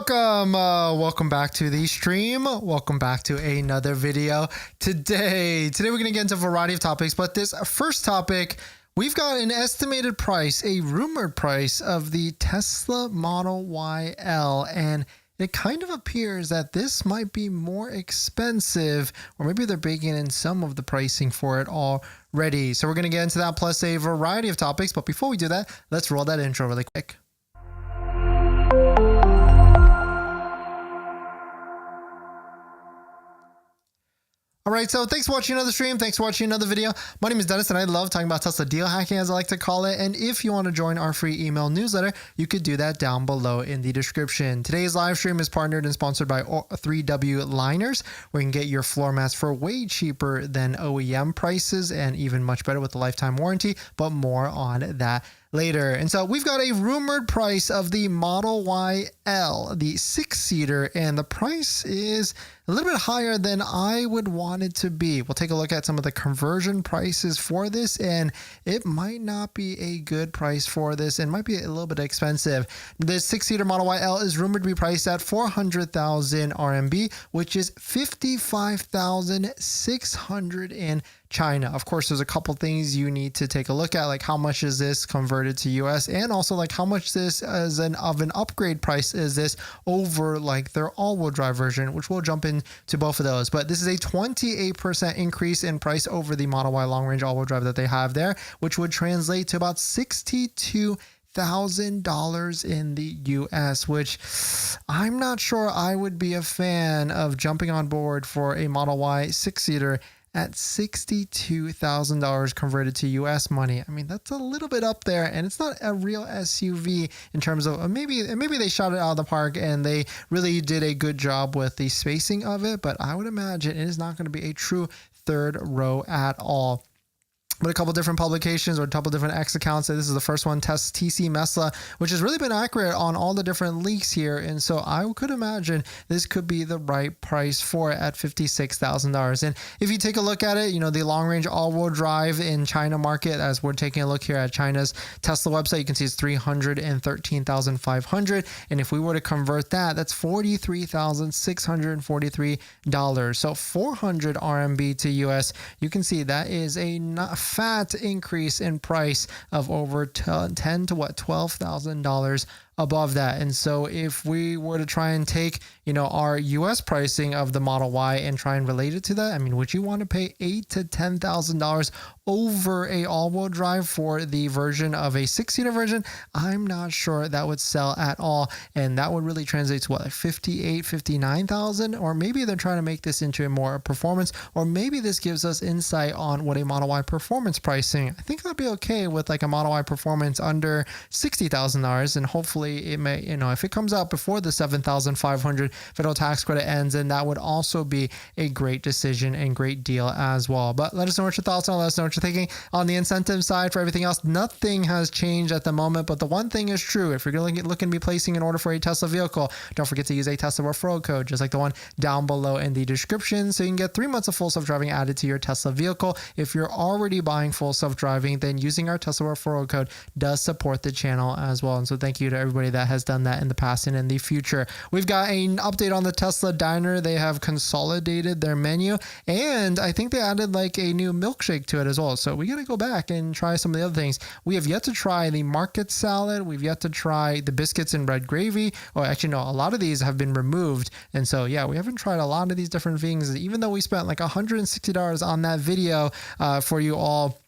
Welcome back to the stream. Welcome back to another video. Today we're going to get into a variety of topics, but this first topic, we've got an estimated price, a rumored price of the Tesla Model Y L, and it kind of appears that this might be more expensive, or maybe they're baking in some of the pricing for it already. So we're going to get into that, plus a variety of topics. But before we do that, let's roll that intro really quick. All right, so thanks for watching another stream. Thanks for watching another video. My name is Dennis, and I love talking about Tesla deal hacking, as I like to call it. And if you want to join our free email newsletter, you could do that down below in the description. Today's live stream is partnered and sponsored by 3W Liners, where you can get your floor mats for way cheaper than OEM prices and even much better with the lifetime warranty, but more on that later. And so we've got a rumored price of the Model Y L, the 6-seater, and the price is a little bit higher than I would want it to be. We'll take a look at some of the conversion prices for this, and it might not be a good price for this and might be a little bit expensive. The 6-seater Model Y L is rumored to be priced at 400,000 RMB, which is 55,600 in China. Of course, there's a couple things you need to take a look at, like how much is this converted to US, and also like how much this as an upgrade price is this over like their all-wheel drive version, which we'll jump into both of those. But this is a 28% increase in price over the Model Y long-range all-wheel drive that they have there, which would translate to about $62,000 in the US, which I'm not sure I would be a fan of jumping on board for a Model Y 6-seater at $62,000 converted to US money. I mean, that's a little bit up there, and it's not a real SUV in terms of maybe they shot it out of the park and they really did a good job with the spacing of it, but I would imagine it is not going to be a true third row at all. But a couple different publications or a couple different X accounts. This is the first one, TC Mesla, which has really been accurate on all the different leaks here. And so I could imagine this could be the right price for it at $56,000. And if you take a look at it, you know, the long range all-wheel drive in China market, as we're taking a look here at China's Tesla website, you can see it's 313,500. And if we were to convert that, that's $43,643. So 400 RMB to US. You can see that is a fat increase in price of over $10,000 to $12,000 above that. And so if we were to try and take, you know, our US pricing of the Model Y and try and relate it to that, I mean, would you want to pay $8,000 to $10,000 over a all-wheel drive for the version of a 6-seater version? I'm not sure that would sell at all. And that would really translate to what, like 58, 59,000? Or maybe they're trying to make this into a more performance, or maybe this gives us insight on what a Model Y performance pricing. I think that'd be okay with like a Model Y performance under $60,000, and hopefully it may, you know, if it comes out before the 7,500 federal tax credit ends, then that would also be a great decision and great deal as well. But let us know what your thoughts are. Let us know what you're thinking on the incentive side. For everything else, nothing has changed at the moment, but the one thing is true. If you're looking to be placing an order for a Tesla vehicle, don't forget to use a Tesla referral code, just like the one down below in the description, so you can get 3 months of full self-driving added to your Tesla vehicle. If you're already buying full self-driving, then using our Tesla referral code does support the channel as well. And so thank you to everybody that has done that in the past and in the future. We've got an update on the Tesla Diner. They have consolidated their menu, and I think they added like a new milkshake to it as well. So we got to go back and try some of the other things. We have yet to try the market salad. We've yet to try the biscuits and red gravy. Oh, actually, no, a lot of these have been removed. And so, yeah, we haven't tried a lot of these different things, even though we spent like $160 on that video for you all.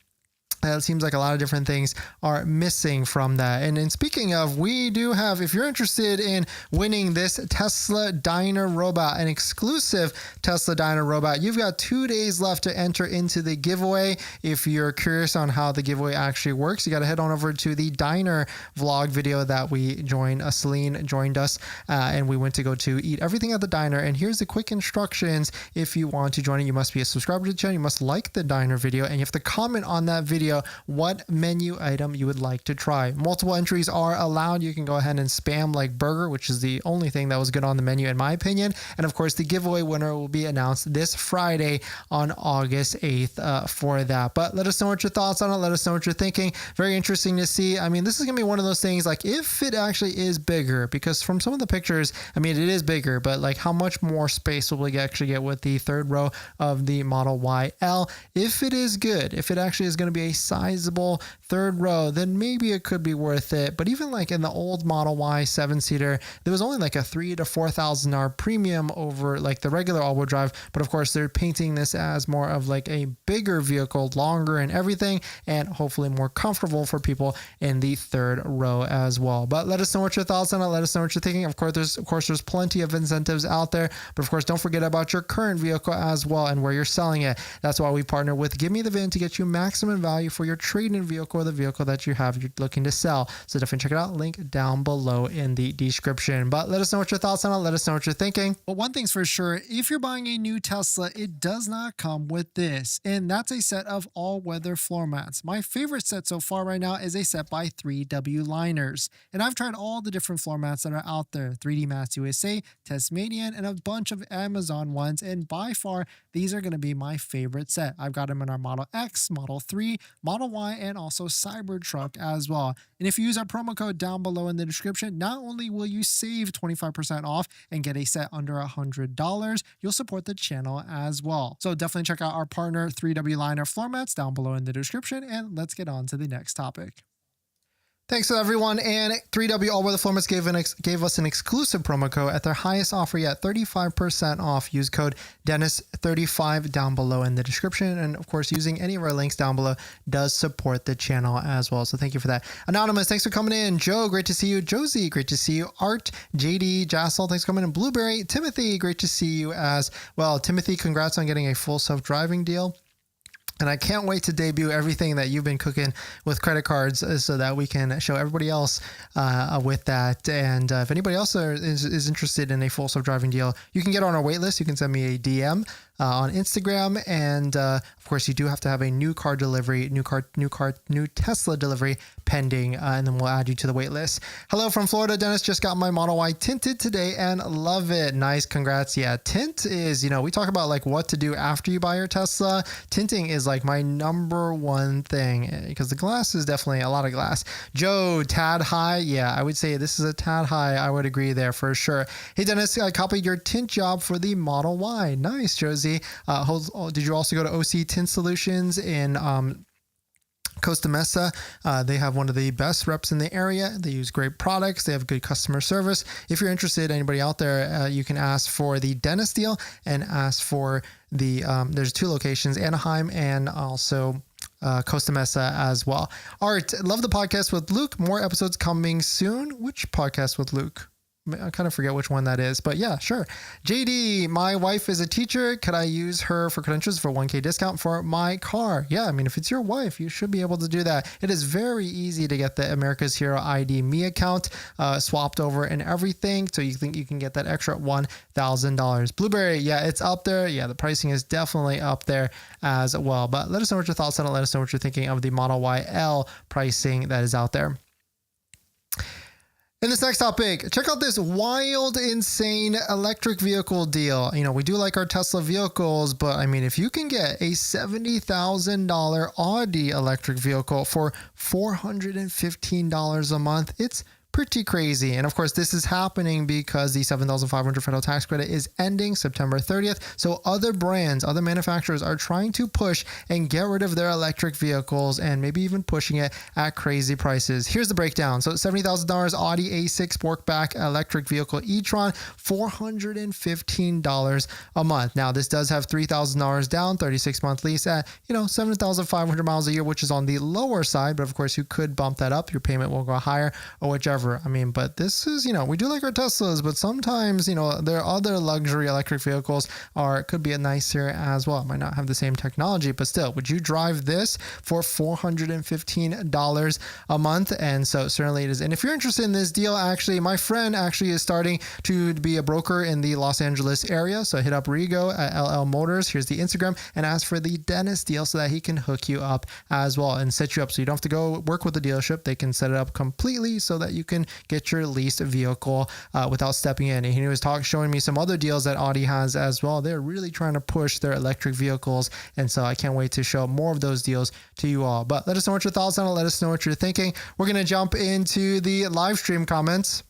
It seems like a lot of different things are missing from that. And speaking of, we do have, if you're interested in winning this Tesla Diner robot, an exclusive Tesla Diner robot, you've got 2 days left to enter into the giveaway. If you're curious on how the giveaway actually works, you got to head on over to the Diner vlog video that we joined. Celine joined us and we went to go to eat everything at the Diner. And here's the quick instructions. If you want to join it, you must be a subscriber to the channel. You must like the Diner video, and you have to comment on that video video what menu item you would like to try. Multiple entries are allowed. You can go ahead and spam like burger, which is the only thing that was good on the menu in my opinion. And of course, the giveaway winner will be announced this Friday on August 8th for that. But let us know what your thoughts on it. Let us know what you're thinking. Very interesting to see. I mean, this is going to be one of those things like if it actually is bigger, because from some of the pictures, I mean, it is bigger, but like how much more space will we actually get with the third row of the Model Y L? If it is good, if it actually is going to be a sizable third row, then maybe it could be worth it. But even like in the old Model Y 7-seater, there was only like a $3,000 to $4,000 premium over like the regular all-wheel drive. But of course, they're painting this as more of like a bigger vehicle, longer and everything, and hopefully more comfortable for people in the third row as well. But let us know what your thoughts on it. Let us know what you're thinking. Of course, there's plenty of incentives out there, but of course, don't forget about your current vehicle as well and where you're selling it. That's why we partner with Give Me the VIN to get you maximum value for your trade-in vehicle or the vehicle that you have you're looking to sell. So definitely check it out. Link down below in the description. But let us know what your thoughts on it. Let us know what you're thinking. But one thing's for sure, if you're buying a new Tesla, it does not come with this, and that's a set of all-weather floor mats. My favorite set so far right now is a set by 3W Liners, and I've tried all the different floor mats that are out there: 3D Mats USA, Tasmanian, and a bunch of Amazon ones, and by far these are going to be my favorite set. I've got them in our Model X, Model 3, Model Y, and also Cybertruck as well. And if you use our promo code down below in the description, not only will you save 25% off and get a set under $100, you'll support the channel as well. So definitely check out our partner 3W Liner floor mats down below in the description, and let's get on to the next topic. Thanks to everyone, and 3W All Weather Floor Mats gave us an exclusive promo code at their highest offer yet, 35% off. Use code DENIS35 down below in the description, and of course, using any of our links down below does support the channel as well. So thank you for that. Anonymous, thanks for coming in. Joe, great to see you. Josie, great to see you. Art, JD, Jassel, thanks for coming in. Blueberry, Timothy, great to see you as well. Timothy, congrats on getting a full self-driving deal. And I can't wait to debut everything that you've been cooking with credit cards so that we can show everybody else with that. And if anybody else is interested in a full self-driving deal, you can get on our wait list. You can send me a DM on Instagram. And of course, you do have to have a new Tesla delivery pending, and then we'll add you to the wait list. Hello from Florida. Dennis, just got my Model Y tinted today and love it. Nice. Congrats. Yeah. Tint is, we talk about like what to do after you buy your Tesla. Tinting is like my number one thing because the glass is definitely a lot of glass. Joe, tad high. Yeah, I would say this is a tad high. I would agree there for sure. Hey, Dennis, I copied your tint job for the Model Y. Nice, Josie. Did you also go to OC Tint Solutions in Costa Mesa? They have one of the best reps in the area. They use great products. They have good customer service. If you're interested, anybody out there, you can ask for the Dennis deal and ask for the, there's 2 locations, Anaheim and also Costa Mesa as well. Art, love the podcast with Luke. More episodes coming soon. Which podcast with Luke? I kind of forget which one that is, but yeah, sure. JD, my wife is a teacher. Could I use her for credentials for $1,000 discount for my car? Yeah, I mean, if it's your wife, you should be able to do that. It is very easy to get the America's Hero ID Me account swapped over and everything. So you think you can get that extra $1,000. Blueberry, yeah, it's up there. Yeah, the pricing is definitely up there as well. But let us know what your thoughts on it. Let us know what you're thinking of the Model Y L pricing that is out there. In this next topic, check out this wild, insane electric vehicle deal. We do like our Tesla vehicles, but I mean, if you can get a $70,000 Audi electric vehicle for $415 a month, it's pretty crazy. And of course, this is happening because the $7,500 federal tax credit is ending September 30th. So other brands, other manufacturers are trying to push and get rid of their electric vehicles and maybe even pushing it at crazy prices. Here's the breakdown. So $70,000 Audi A6 Sportback electric vehicle e-tron, $415 a month. Now, this does have $3,000 down, 36-month lease at, 7,500 miles a year, which is on the lower side. But of course, you could bump that up. Your payment will go higher or whichever whatever. I mean, but this is, we do like our Teslas, but sometimes, there are other luxury electric vehicles could be a nicer as well. It might not have the same technology, but still, would you drive this for $415 a month? And so certainly it is. And if you're interested in this deal, actually, my friend actually is starting to be a broker in the Los Angeles area. So hit up Rigo at LL Motors. Here's the Instagram, and ask for the DENINS deal so that he can hook you up as well and set you up. So you don't have to go work with the dealership. They can set it up completely so that you can get your leased vehicle without stepping in. And he was showing me some other deals that Audi has as well. They're really trying to push their electric vehicles. And so I can't wait to show more of those deals to you all. But let us know what your thoughts on it. Let us know what you're thinking. We're going to jump into the live stream comments.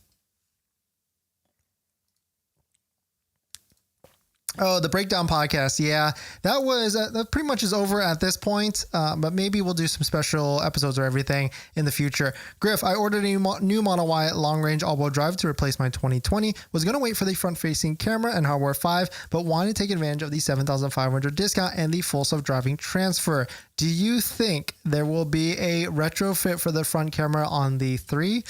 Oh, the Breakdown podcast. Yeah, that pretty much is over at this point, but maybe we'll do some special episodes or everything in the future. Griff, I ordered a new Model Y long-range all-wheel drive to replace my 2020. Was going to wait for the front-facing camera and hardware 5, but wanted to take advantage of the $7,500 discount and the full self-driving transfer. Do you think there will be a retrofit for the front camera on the 3?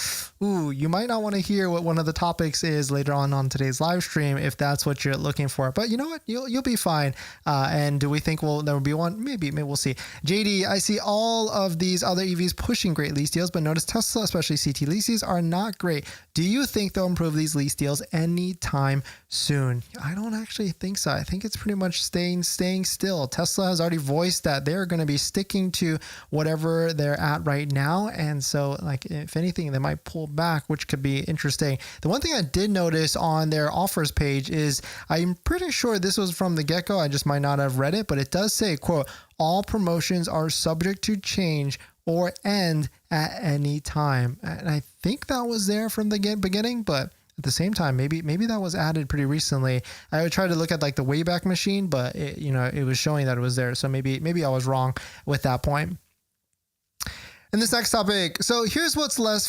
Ooh, you might not want to hear what one of the topics is later on today's live stream if that's what you're looking for. But you know what? You'll be fine. And do we think there will be one? Maybe we'll see. JD, I see all of these other EVs pushing great lease deals, but notice Tesla, especially CT leases, are not great. Do you think they'll improve these lease deals anytime soon? I don't actually think so. I think it's pretty much staying still. Tesla has already voiced that they're going to be sticking to whatever they're at right now. And so, like, if anything, they might pull back, which could be interesting. The one thing I did notice on their offers page is I'm pretty sure this was from the get-go. I just might not have read it, but it does say, quote, all promotions are subject to change or end at any time. And I think that was there from the beginning, but at the same time, maybe that was added pretty recently. I would try to look at like the Wayback Machine, but it was showing that it was there. So maybe I was wrong with that point. And this next topic. So here's what's left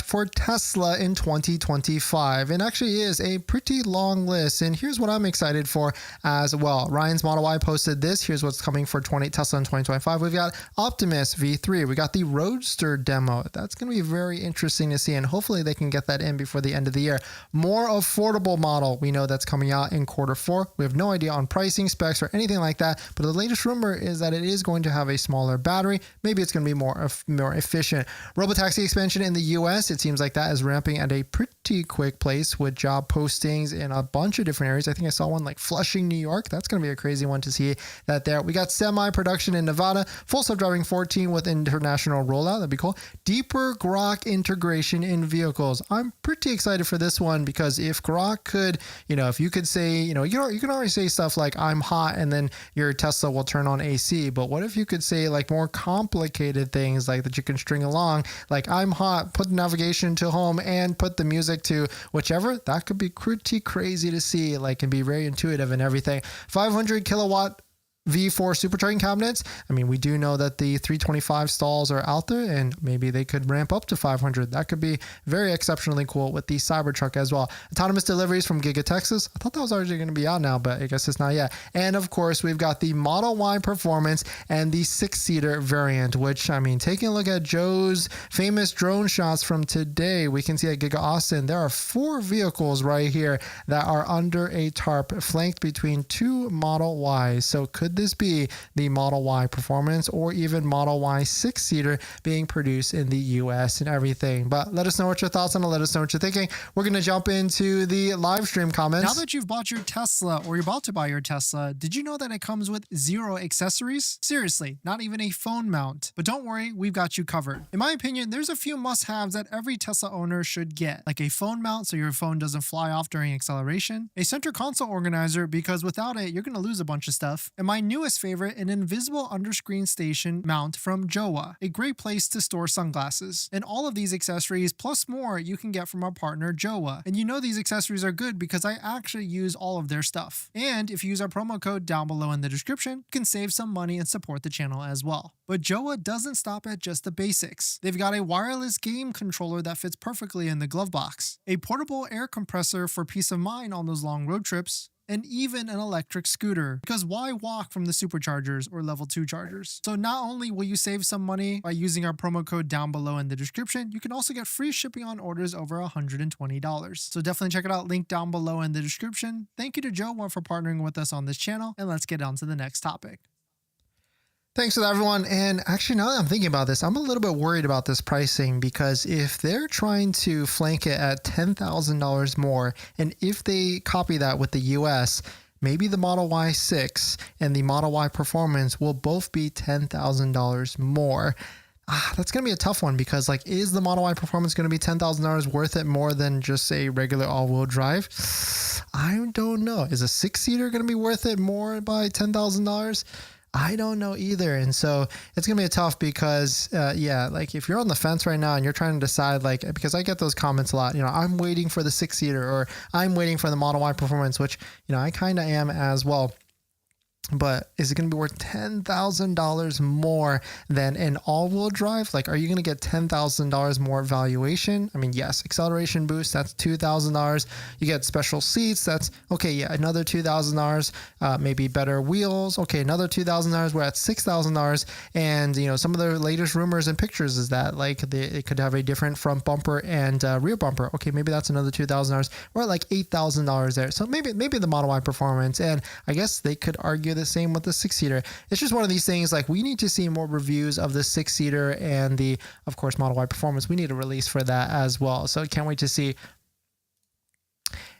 for Tesla in 2025. And actually is a pretty long list. And here's what I'm excited for as well. Ryan's Model Y posted this. Here's what's coming for Tesla in 2025. We've got Optimus V3. We got the Roadster demo. That's going to be very interesting to see. And hopefully they can get that in before the end of the year. More affordable model. We know that's coming out in Q4. We have no idea on pricing, specs, or anything like that. But the latest rumor is that it is going to have a smaller battery. Maybe it's going to be more efficient. Robotaxi expansion in the US, it seems like that is ramping at a pretty quick pace with job postings in a bunch of different areas. I think I saw one like Flushing, New York. That's going to be a crazy one to see that there. We got semi-production in Nevada, full self-driving 14 with international rollout. That'd be cool. Deeper Grok integration in vehicles. I'm pretty excited for this one because if Grok could, if you could say, you can already say stuff like I'm hot and then your Tesla will turn on AC. But what if you could say like more complicated things like that you can string along, like I'm hot, put the navigation to home and put the music to whichever? That could be pretty crazy to see, like, and be very intuitive and everything. 500 kilowatt V4 supercharging cabinets. I mean, we do know that the 325 stalls are out there and maybe they could ramp up to 500. That could be very exceptionally cool with the Cybertruck as well. Autonomous deliveries from Giga Texas. I thought that was already going to be out now, but I guess it's not yet. And of course, we've got the Model Y Performance and the 6-seater variant, which, I mean, taking a look at Joe's famous drone shots from today, we can see at Giga Austin, there are 4 vehicles right here that are under a tarp flanked between 2 Model Ys. So could this be the Model Y Performance or even Model Y 6-seater being produced in the US and everything? But let us know what your thoughts on it. Let us know what you're thinking. We're going to jump into the live stream comments. Now that you've bought your Tesla or you're about to buy your Tesla, did you know that it comes with 0 accessories? Seriously, not even a phone mount. But don't worry, we've got you covered. In my opinion, there's a few must-haves that every Tesla owner should get, like a phone mount so your phone doesn't fly off during acceleration, a center console organizer because without it, you're going to lose a bunch of stuff, and my newest favorite, an invisible underscreen station mount from Jowa, a great place to store sunglasses. And all of these accessories plus more you can get from our partner Jowa. And you know these accessories are good because I actually use all of their stuff. And if you use our promo code down below in the description, you can save some money and support the channel as well. But Jowa doesn't stop at just the basics. They've got a wireless game controller that fits perfectly in the glove box, a portable air compressor for peace of mind on those long road trips, and even an electric scooter. Because why walk from the superchargers or level 2 chargers? So not only will you save some money by using our promo code down below in the description, you can also get free shipping on orders over $120. So definitely check it out, link down below in the description. Thank you to Joe for partnering with us on this channel, and let's get on to the next topic. Thanks for that, everyone. And actually, now that I'm thinking about this, I'm a little bit worried about this pricing, because if they're trying to flank it at $10,000 more, and if they copy that with the US, maybe the Model Y6 and the Model Y Performance will both be $10,000 more. That's going to be a tough one, because like, is the Model Y Performance going to be $10,000 worth it more than just a regular all-wheel drive? I don't know. Is a 6-seater going to be worth it more by $10,000? I don't know either. And so it's going to be tough, because yeah, like if you're on the fence right now and you're trying to decide, like, because I get those comments a lot, I'm waiting for the 6-seater, or I'm waiting for the Model Y Performance, which, I kind of am as well. But is it going to be worth $10,000 more than an all-wheel drive? Like, are you going to get $10,000 more valuation? I mean, yes, acceleration boost, that's $2,000. You get special seats, that's, okay, yeah, another $2,000. Maybe better wheels, okay, another $2,000. We're at $6,000. And, some of the latest rumors and pictures is that, like, it could have a different front bumper and rear bumper. Okay, maybe that's another $2,000. We're at like $8,000 there. So maybe the Model Y Performance, and I guess they could argue the same with the 6-seater. It's just one of these things, like, we need to see more reviews of the 6-seater and the, of course, Model Y Performance. We need a release for that as well. So can't wait to see.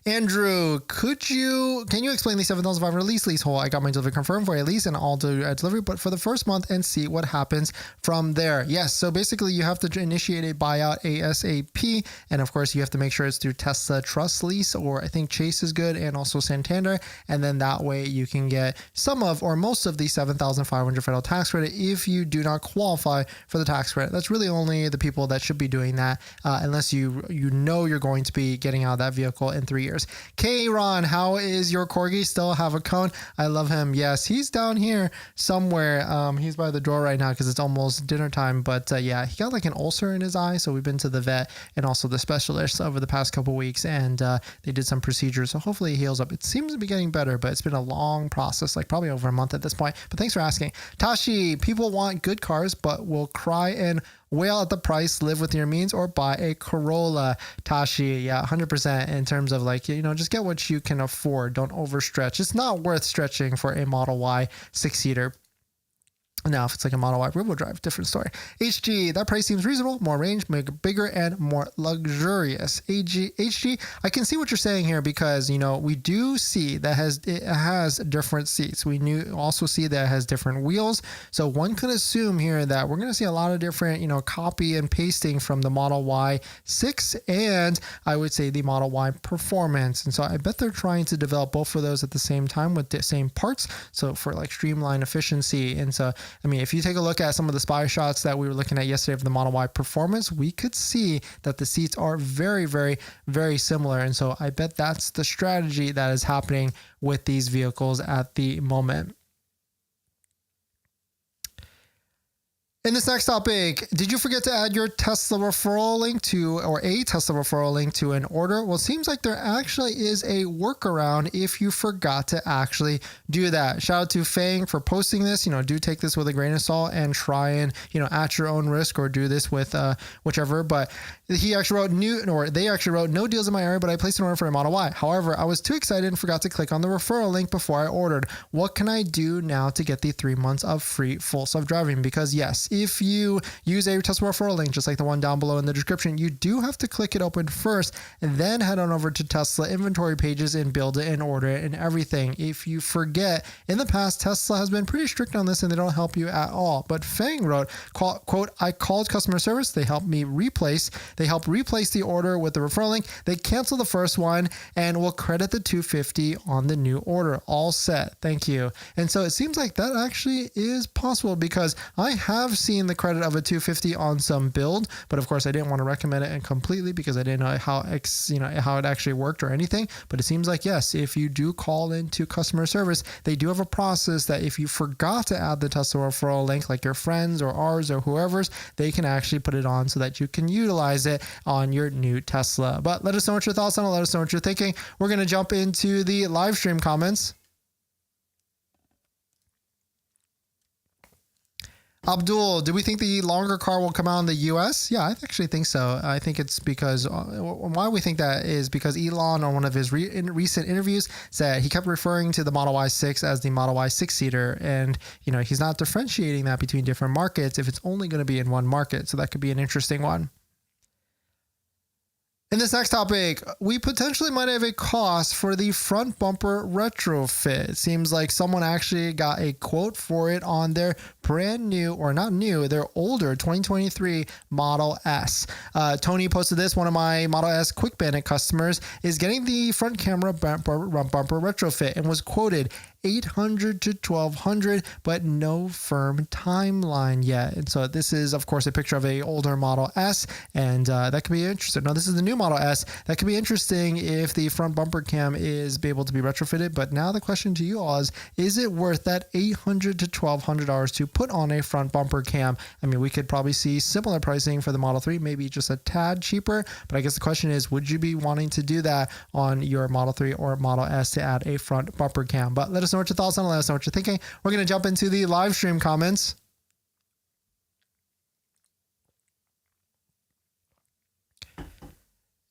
Andrew, can you explain the $7,500 leasehold? I got my delivery confirmed for a lease, and I'll do a delivery, but for the first month, and see what happens from there. Yes. So basically you have to initiate a buyout ASAP. And of course you have to make sure it's through Tesla Trust Lease, or I think Chase is good, and also Santander. And then that way you can get some of, or most of the $7,500 federal tax credit if you do not qualify for the tax credit. That's really only the people that should be doing that, unless you're going to be getting out of that vehicle in 3 years. K Ron, how is your corgi? Still have a cone? I love him. Yes, he's down here somewhere. He's by the door right now because it's almost dinner time. But yeah, he got like an ulcer in his eye, so we've been to the vet and also the specialist over the past couple weeks, and they did some procedures, so hopefully he heals up. It seems to be getting better, but it's been a long process, like probably over a month at this point. But thanks for asking. Tashi, people want good cars but will cry and wail at the price. Live with your means or buy a Corolla. Tashi, yeah, 100% in terms of, like, just get what you can afford. Don't overstretch. It's not worth stretching for a Model Y 6-seater. Now, if it's like a Model Y rear-wheel drive, different story. HG, that price seems reasonable. More range, bigger, and more luxurious. HG, I can see what you're saying here, because, we do see that it has different seats. We also see that it has different wheels. So one could assume here that we're going to see a lot of different, copy and pasting from the Model Y6 and I would say the Model Y Performance. And so I bet they're trying to develop both of those at the same time with the same parts. So for like streamline efficiency. And so, I mean, if you take a look at some of the spy shots that we were looking at yesterday of the Model Y Performance, we could see that the seats are very, very, very similar. And so I bet that's the strategy that is happening with these vehicles at the moment. In this next topic, did you forget to add your Tesla referral link or a Tesla referral link to an order? Well, it seems like there actually is a workaround if you forgot to actually do that. Shout out to Fang for posting this. Do take this with a grain of salt and try and, at your own risk, or do this with whichever. But they actually wrote no deals in my area, but I placed an order for a Model Y. However, I was too excited and forgot to click on the referral link before I ordered. What can I do now to get the 3 months of free full self-driving? Because yes, if you use a Tesla referral link, just like the one down below in the description, you do have to click it open first and then head on over to Tesla inventory pages and build it and order it and everything. If you forget, in the past, Tesla has been pretty strict on this and they don't help you at all. But Fang wrote, quote, I called customer service. They helped replace the order with the referral link. They canceled the first one and will credit the $250 on the new order. All set. Thank you. And so it seems like that actually is possible, because I have seen the credit of a 250 on some build, but of course I didn't want to recommend it completely because I didn't know how it actually worked or anything. But it seems like, yes, if you do call into customer service, they do have a process that if you forgot to add the Tesla referral link, like your friends or ours or whoever's, they can actually put it on so that you can utilize it on your new Tesla. But let us know what your thoughts on it. Let us know what you're thinking. We're going to jump into the live stream comments. Abdul, do we think the longer car will come out in the US? Yeah, I actually think so. I think it's because, why we think that is because Elon on one of his recent interviews said he kept referring to the Model Y6 as the Model Y 6-seater. And, he's not differentiating that between different markets if it's only going to be in one market. So that could be an interesting one. In this next topic, we potentially might have a cost for the front bumper retrofit. It seems like someone actually got a quote for it on their brand new, or not new, their older 2023 Model S. Tony posted this. One of my Model S Quick Bandit customers is getting the front camera bumper retrofit and was quoted $800 to $1,200, but no firm timeline yet. And so this is, of course, a picture of a older Model S, and that could be interesting. Now, this is the new Model S. That could be interesting if the front bumper cam is able to be retrofitted. But now the question to you all is it worth that $800 to $1,200 to put on a front bumper cam? I mean, we could probably see similar pricing for the Model 3, maybe just a tad cheaper. But I guess the question is, would you be wanting to do that on your Model 3 or Model S to add a front bumper cam? But let us know what your thoughts on it. Let us know what you're thinking. We're going to jump into the live stream comments.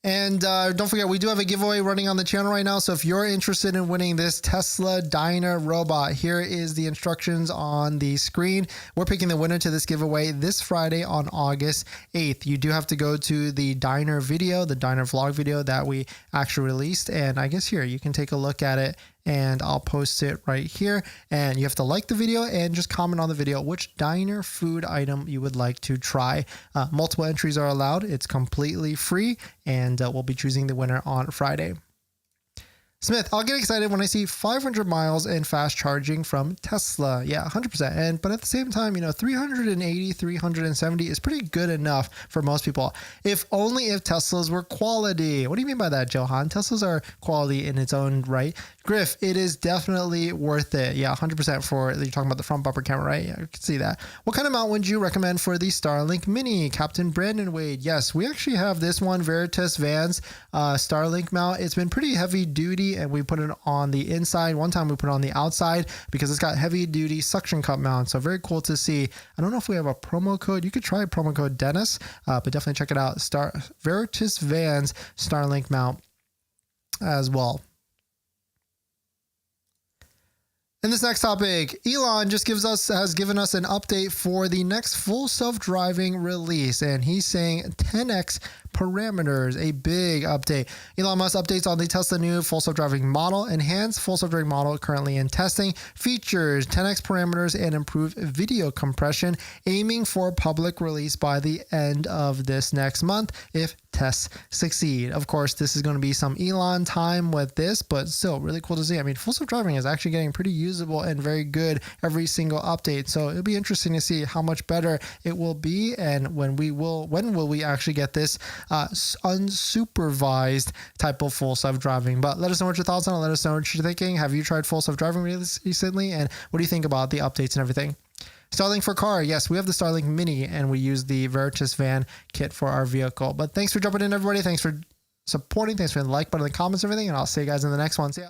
And don't forget, we do have a giveaway running on the channel right now. So if you're interested in winning this Tesla Diner robot, here is the instructions on the screen. We're picking the winner to this giveaway this Friday on August 8th. You do have to go to the Diner video, the Diner vlog video that we actually released. And I guess here you can take a look at it, and I'll post it right here. And you have to like the video and just comment on the video which diner food item you would like to try. Multiple entries are allowed. It's completely free, and we'll be choosing the winner on Friday. Smith, I'll get excited when I see 500 miles and fast charging from Tesla. Yeah, 100%. But at the same time, 380, 370 is pretty good enough for most people. If only if Teslas were quality. What do you mean by that, Johan? Teslas are quality in its own right. Griff, it is definitely worth it. Yeah, 100% for, you're talking about the front bumper camera, right? Yeah, I can see that. What kind of mount would you recommend for the Starlink Mini? Captain Brandon Wade. Yes, we actually have this one, Veritas Vans Starlink mount. It's been pretty heavy duty, and we put it on the inside. One time we put it on the outside because it's got heavy duty suction cup mount. So very cool to see. I don't know if we have a promo code. You could try promo code Dennis, but definitely check it out. Veritas Vans Starlink mount as well. In this next topic, Elon just has given us an update for the next full self-driving release, and he's saying 10x parameters, a big update. Elon Musk updates on the Tesla new full self-driving model, enhanced full self-driving model currently in testing, features 10x parameters and improved video compression, aiming for public release by the end of this next month if tests succeed. Of course, this is going to be some Elon time with this, but still really cool to see. I mean, full self-driving is actually getting pretty usable and very good every single update. So it'll be interesting to see how much better it will be, and when will we actually get this unsupervised type of full self-driving. But let us know what your thoughts on it. Let us know what you're thinking. Have you tried full self-driving recently? And what do you think about the updates and everything? Starlink for car. Yes, we have the Starlink Mini, and we use the Veritas Van kit for our vehicle. But thanks for jumping in, everybody. Thanks for supporting. Thanks for the like button, the comments, everything. And I'll see you guys in the next one. See ya.